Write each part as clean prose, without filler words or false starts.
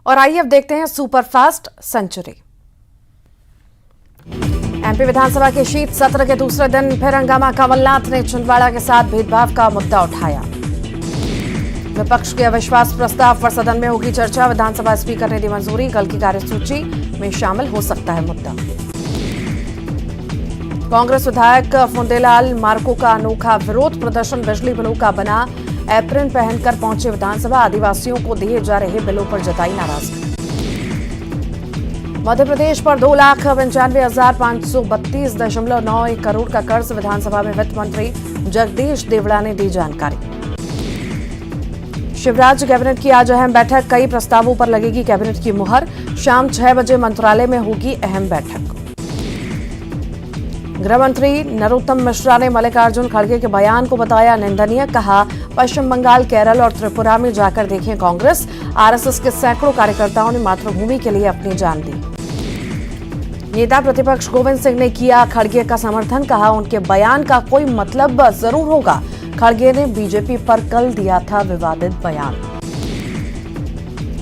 और आइए अब देखते हैं सुपरफास्ट सेंचुरी। एमपी विधानसभा के शीत सत्र के दूसरे दिन फिर हंगामा। कमलनाथ ने छिंदवाड़ा के साथ भेदभाव का मुद्दा उठाया। विपक्ष के अविश्वास प्रस्ताव पर सदन में होगी चर्चा। विधानसभा स्पीकर ने दी मंजूरी। कल की कार्यसूची में शामिल हो सकता है मुद्दा। कांग्रेस विधायक फुंदेलाल मार्को का अनोखा विरोध प्रदर्शन। बिजली बिलों का बना एप्रन पहनकर पहुंचे विधानसभा। आदिवासियों को दिए जा रहे बिलों पर जताई नाराजगी। मध्य प्रदेश पर 2,95,532.91 करोड़ का कर्ज। विधानसभा में वित्त मंत्री जगदीश देवड़ा ने दी जानकारी। शिवराज कैबिनेट की आज अहम बैठक। कई प्रस्तावों पर लगेगी कैबिनेट की मुहर। शाम 6 बजे मंत्रालय में होगी अहम बैठक। गृह मंत्री नरोत्तम मिश्रा ने मल्लिकार्जुन खड़गे के बयान को बताया निंदनीय। कहा, पश्चिम बंगाल, केरल और त्रिपुरा में जाकर देखें कांग्रेस। आरएसएस के सैकड़ों कार्यकर्ताओं ने मातृभूमि के लिए अपनी जान दी। नेता प्रतिपक्ष गोविंद सिंह ने किया खड़गे का समर्थन। कहा, उनके बयान का कोई मतलब जरूर होगा। खड़गे ने बीजेपी पर कल दिया था विवादित बयान।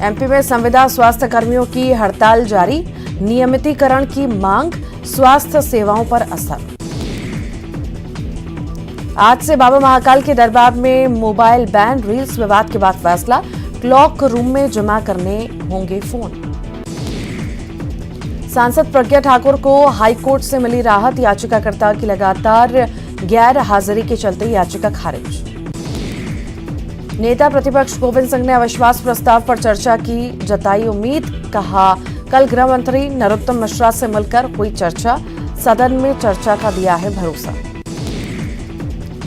एमपी में संविदा स्वास्थ्य कर्मियों की हड़ताल जारी। नियमितीकरण की मांग। स्वास्थ्य सेवाओं पर असर। आज से बाबा महाकाल के दरबार में मोबाइल बैन। रील्स विवाद के बाद फैसला। क्लॉक रूम में जमा करने होंगे फोन। सांसद प्रज्ञा ठाकुर को हाईकोर्ट से मिली राहत। याचिकाकर्ता की लगातार गैर हाजिरी के चलते याचिका खारिज। नेता प्रतिपक्ष गोविंद सिंह ने अविश्वास प्रस्ताव पर चर्चा की। जताई उम्मीद। कहा, कल गृह मंत्री नरोत्तम मिश्रा से मिलकर हुई चर्चा। सदन में चर्चा का दिया है भरोसा।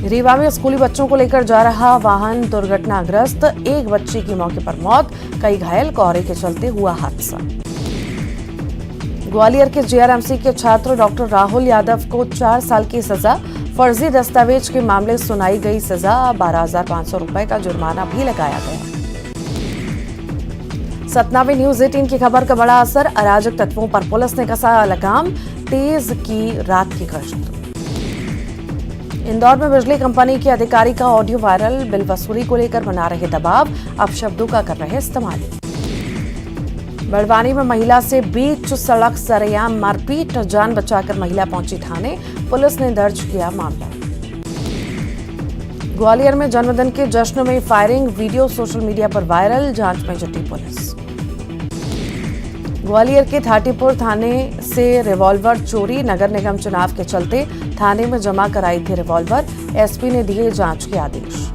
रीवा में स्कूली बच्चों को लेकर जा रहा वाहन दुर्घटनाग्रस्त। एक बच्ची की मौके पर मौत। कई घायल। कोहरे के चलते हुआ हादसा। ग्वालियर के जीआरएमसी के छात्र डॉक्टर राहुल यादव को 4 साल की सजा। फर्जी दस्तावेज के मामले सुनाई गई सजा। 12,500 रुपए का जुर्माना भी लगाया गया। सतना में न्यूज 18 की खबर का बड़ा असर। अराजक तत्वों पर पुलिस ने कसा लगाम। तेज की रात की गश्त। इंदौर में बिजली कंपनी के अधिकारी का ऑडियो वायरल। बिल वसूली को लेकर बना रहे दबाव। अपशब्दों का कर रहे इस्तेमाल। बड़वानी में महिला से बीच सड़क सरेआम मारपीट। जान बचाकर महिला पहुंची थाने। पुलिस ने दर्ज किया मामला। ग्वालियर में जन्मदिन के जश्न में फायरिंग। वीडियो सोशल मीडिया पर वायरल। जांच में जुटी पुलिस। ग्वालियर के थाटीपुर थाने से रिवॉल्वर चोरी। नगर निगम चुनाव के चलते थाने में जमा कराई थी रिवॉल्वर। एसपी ने दिए जांच के आदेश।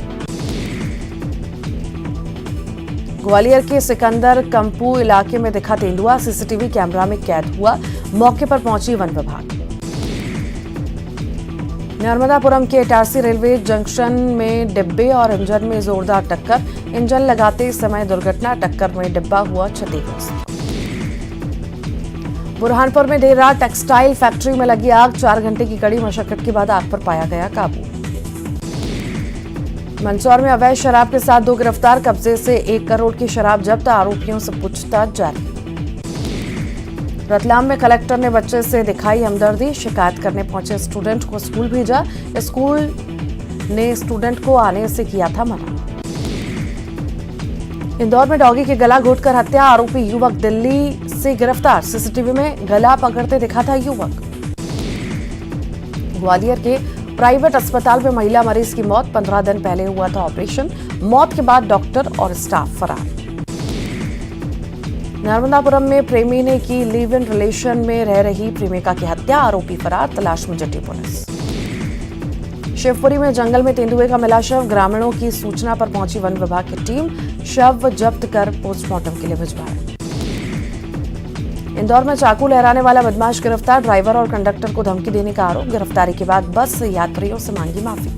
ग्वालियर के सिकंदर कंपू इलाके में दिखा तेंदुआ। सीसीटीवी कैमरा में कैद हुआ। मौके पर पहुंची वन विभाग। नर्मदापुरम के इटारसी रेलवे जंक्शन में डिब्बे और इंजन में जोरदार टक्कर। इंजन लगाते समय दुर्घटना। टक्कर में डिब्बा हुआ क्षतिग्रस्त। बुरहानपुर में देर रात टेक्सटाइल फैक्ट्री में लगी आग। 4 घंटे की कड़ी मशक्कत के बाद आग पर पाया गया काबू। मंदसौर में अवैध शराब के साथ 2 गिरफ्तार। कब्जे से 1 करोड़ की शराब जब्त। आरोपियों से पूछताछ जारी। रतलाम में कलेक्टर ने बच्चे से दिखाई हमदर्दी। शिकायत करने पहुंचे स्टूडेंट को स्कूल भेजा। स्कूल ने स्टूडेंट को आने से किया था मना। इंदौर में डॉगी के गला घोंटकर हत्या। आरोपी युवक दिल्ली से गिरफ्तार। सीसीटीवी में गला पकड़ते दिखा था युवक। ग्वालियर के प्राइवेट अस्पताल में महिला मरीज की मौत। 15 दिन पहले हुआ था ऑपरेशन। मौत के बाद डॉक्टर और स्टाफ फरार। नर्मदापुरम में प्रेमी ने की लिव इन रिलेशन में रह रही प्रेमिका की हत्या। आरोपी फरार। तलाश में जुटी पुलिस। शिवपुरी में जंगल में तेंदुए का मिला शव। ग्रामीणों की सूचना पर पहुंची वन विभाग की टीम। शव जब्त कर पोस्टमार्टम के लिए भिजवाया। इंदौर में चाकू लहराने वाला बदमाश गिरफ्तार। ड्राइवर और कंडक्टर को धमकी देने का आरोप। गिरफ्तारी के बाद बस यात्रियों से मांगी माफी।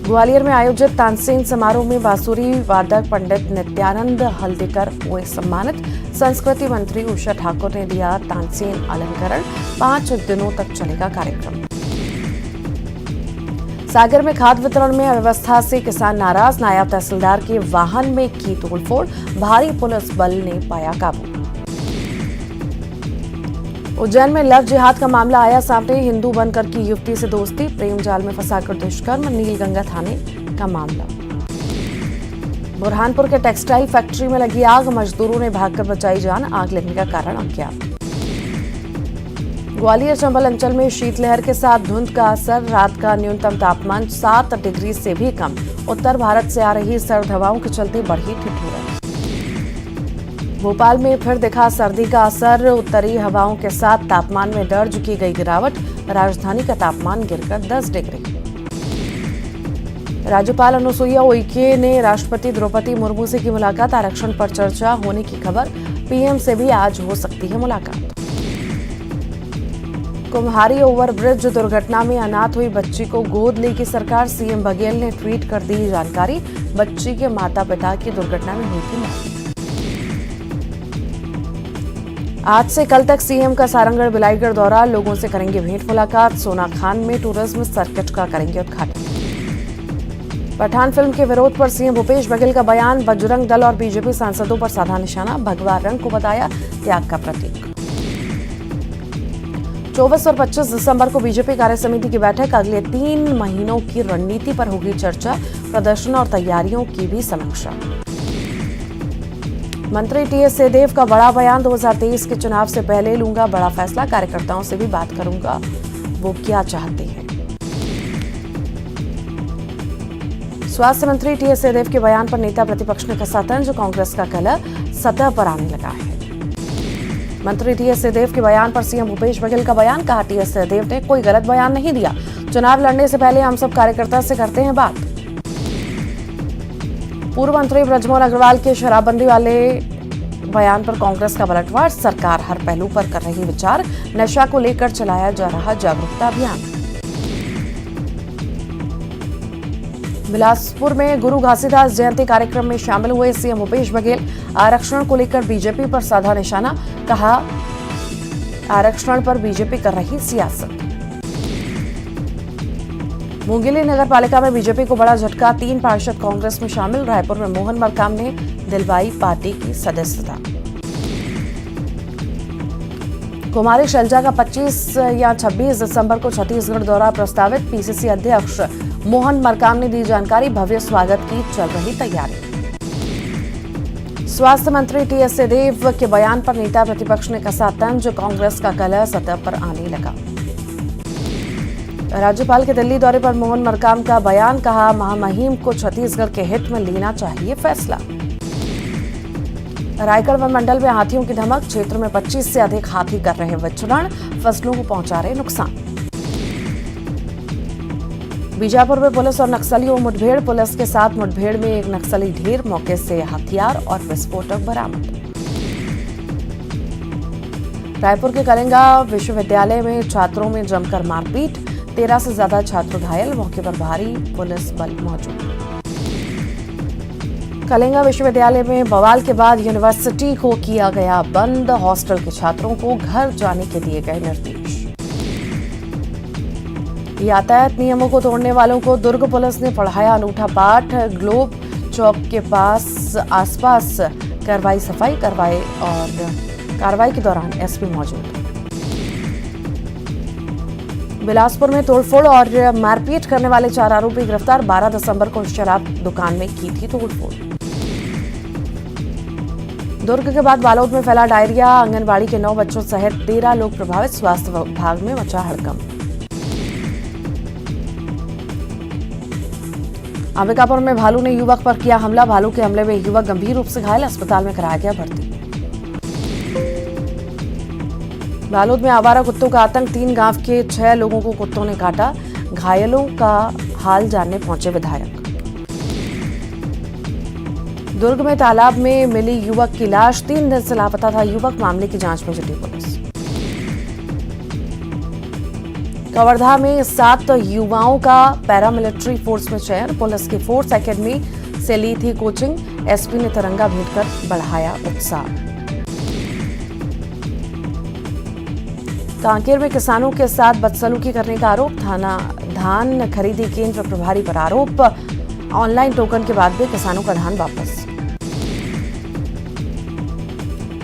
ग्वालियर में आयोजित तानसेन समारोह में बांसुरी वादक पंडित नित्यानंद हल्दीकर हुए सम्मानित। संस्कृति मंत्री उषा ठाकुर ने दिया तानसेन अलंकरण। 5 दिनों तक चलेगा कार्यक्रम। सागर में खाद वितरण में अव्यवस्था से किसान नाराज। नायब तहसीलदार के वाहन में की तोड़फोड़। भारी पुलिस बल ने पाया काबू। उज्जैन में लव जिहाद का मामला आया सामने। हिंदू बनकर की युवती से दोस्ती। प्रेम जाल में फंसाकर दुष्कर्म। नीलगंगा थाने का मामला। बुरहानपुर के टेक्सटाइल फैक्ट्री में लगी आग, मजदूरों ने भागकर बचाई जान, आग लगने का कारण अज्ञात। ग्वालियर चंबल अंचल में शीतलहर के साथ धुंध का असर, रात का न्यूनतम तापमान 7 डिग्री से भी कम। उत्तर भारत से आ रही सर्द हवाओं के चलते बढ़ी ठिठुरन। भोपाल में फिर दिखा सर्दी का असर, उत्तरी हवाओं के साथ तापमान में दर्ज की गई गिरावट, राजधानी का तापमान गिरकर 10 डिग्री। राज्यपाल अनुसुईया उइके ने राष्ट्रपति द्रौपदी मुर्मू से की मुलाकात, आरक्षण पर चर्चा होने की खबर, पीएम से भी आज हो सकती है मुलाकात। कुम्हारी ओवरब्रिज दुर्घटना में अनाथ हुई बच्ची को गोद लेगी सरकार, सीएम बघेल ने ट्वीट कर दी जानकारी, बच्ची के माता पिता की दुर्घटना में हुई थी मौत। आज से कल तक सीएम का सारंगढ़ बिलाईगढ़ दौरा, लोगों से करेंगे भेंट मुलाकात, सोना खान में टूरिज्म सर्किट का करेंगे उद्घाटन। पठान फिल्म के विरोध पर सीएम भूपेश बघेल का बयान, बजरंग दल और बीजेपी सांसदों पर साधा निशाना, भगवा रंग को बताया त्याग का प्रतीक। 24 और 25 दिसंबर को बीजेपी कार्यसमिति की बैठक, अगले 3 महीनों की रणनीति पर होगी चर्चा, प्रदर्शन और तैयारियों की भी समीक्षा। मंत्री टीएस सिंहदेव का बड़ा बयान, 2023 के चुनाव से पहले लूंगा बड़ा फैसला, कार्यकर्ताओं से भी बात करूंगा, वो क्या चाहते हैं। स्वास्थ्य मंत्री टीएस सिंहदेव के बयान पर नेता प्रतिपक्ष ने कसा तंज, कांग्रेस का कलह सतह पर आने लगा है। मंत्री टीएस सिंहदेव के बयान पर सीएम भूपेश बघेल का बयान, कहा टीएस सिंहदेव ने कोई गलत बयान नहीं दिया, चुनाव लड़ने से पहले हम सब कार्यकर्ता से करते हैं बात। पूर्व मंत्री बृजमोहन अग्रवाल के शराबबंदी वाले बयान पर कांग्रेस का पलटवार, सरकार हर पहलू पर कर रही विचार, नशा को लेकर चलाया जा रहा जागरूकता अभियान। बिलासपुर में गुरु घासीदास जयंती कार्यक्रम में शामिल हुए सीएम भूपेश बघेल, आरक्षण को लेकर बीजेपी पर साधा निशाना, कहा आरक्षण पर बीजेपी कर रही सियासत। मुंगेली नगर पालिका में बीजेपी को बड़ा झटका, 3 पार्षद कांग्रेस में शामिल, रायपुर में मोहन मरकाम ने दिलवाई पार्टी की सदस्यता। कुमारी शैलजा का 25 या 26 दिसंबर को छत्तीसगढ़ दौरा प्रस्तावित, पीसीसी अध्यक्ष मोहन मरकाम ने दी जानकारी, भव्य स्वागत की चल रही तैयारी। स्वास्थ्य मंत्री टीएस सिंहदेव के बयान पर नेता प्रतिपक्ष ने कसा तंज, कांग्रेस का कलह सतह पर आने लगा। राज्यपाल के दिल्ली दौरे पर मोहन मरकाम का बयान, कहा महामहिम को छत्तीसगढ़ के हित में लेना चाहिए फैसला। रायगढ़ वन मंडल में हाथियों की धमक, क्षेत्र में 25 से अधिक हाथी कर रहे विचरण, फसलों को पहुंचा रहे नुकसान। बीजापुर में पुलिस और नक्सलियों मुठभेड़, पुलिस के साथ मुठभेड़ में एक नक्सली ढेर, मौके से हथियार और विस्फोटक बरामद। रायपुर के कलिंगा विश्वविद्यालय में छात्रों में जमकर मारपीट, 13 से ज्यादा छात्र घायल, मौके पर भारी पुलिस बल मौजूद। कलिंगा विश्वविद्यालय में बवाल के बाद यूनिवर्सिटी को किया गया बंद, हॉस्टल के छात्रों को घर जाने के दिए गए निर्देश। यातायात नियमों को तोड़ने वालों को दुर्ग पुलिस ने पढ़ाया अनूठा पाठ, ग्लोब चौक के आसपास कार्रवाई सफाई करवाए और कार्रवाई के दौरान एसपी मौजूद। बिलासपुर में तोड़फोड़ और मारपीट करने वाले 4 आरोपी गिरफ्तार, 12 दिसंबर को शराब दुकान में की थी तोड़फोड़। दुर्ग के बाद बालोद में फैला डायरिया, आंगनबाड़ी के 9 बच्चों सहित 13 लोग प्रभावित, स्वास्थ्य विभाग में मचा हड़कंप। अंबिकापुर में भालू ने युवक पर किया हमला, भालू के हमले में युवक गंभीर रूप से घायल, अस्पताल में कराया गया भर्ती। बालोद में आवारा कुत्तों का आतंक, 3 गांव के 6 लोगों को कुत्तों ने काटा, घायलों का हाल जानने पहुंचे विधायक। दुर्ग में तालाब में मिली युवक की लाश, 3 दिन से लापता था युवक, मामले की जांच में जुटी पुलिस। कवर्धा में 7 युवाओं का पैरामिलिट्री फोर्स में चयन, पुलिस की फोर्स एकेडमी से ली थी कोचिंग, एसपी ने तिरंगा भेंट कर बढ़ाया उत्साह। कांकेर में किसानों के साथ बदसलूकी करने का आरोप, थाना धान खरीदी केंद्र प्रभारी पर आरोप, ऑनलाइन टोकन के बाद भी किसानों का धान वापस।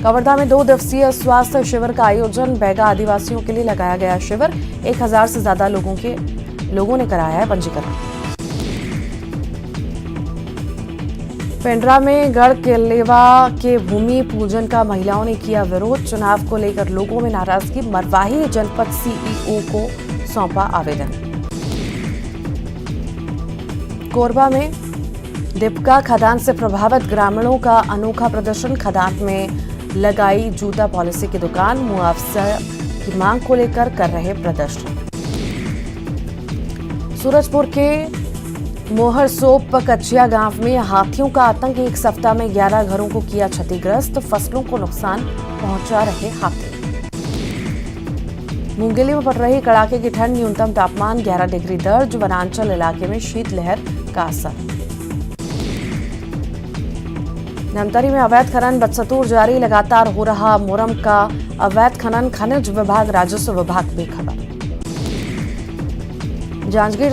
कवर्धा में 2 दिवसीय स्वास्थ्य शिविर का आयोजन, बैगा आदिवासियों के लिए लगाया गया शिविर, 1000 से ज्यादा लोगों ने कराया है पंजीकरण। पेंड्रा में गढ़ केलेवा के भूमि पूजन का महिलाओं ने किया विरोध। चुनाव को लेकर लोगों में नाराजगी। मरवाही जनपद सीईओ को सौंपा आवेदन। कोरबा में दीपका खदान से प्रभावित ग्रामीणों का अनोखा प्रदर्शन। खदान में लगाई जूता पॉलिसी की दुकान। मुआवजा की मांग को लेकर कर रहे प्रदर्शन। सूरजपुर के मोहरसोप कचिया गांव में हाथियों का आतंक। एक सप्ताह में 11 घरों को किया क्षतिग्रस्त। फसलों को नुकसान पहुंचा रहे हाथी। मुंगेली में पड़ रही कड़ाके की ठंड। न्यूनतम तापमान 11 डिग्री दर्ज। वनांचल इलाके में शीतलहर का असर। धमतरी में अवैध खनन बदस्तूर जारी। लगातार हो रहा मोरम का अवैध खनन। खनिज विभाग राजस्व विभाग बेखबर। जांजगीर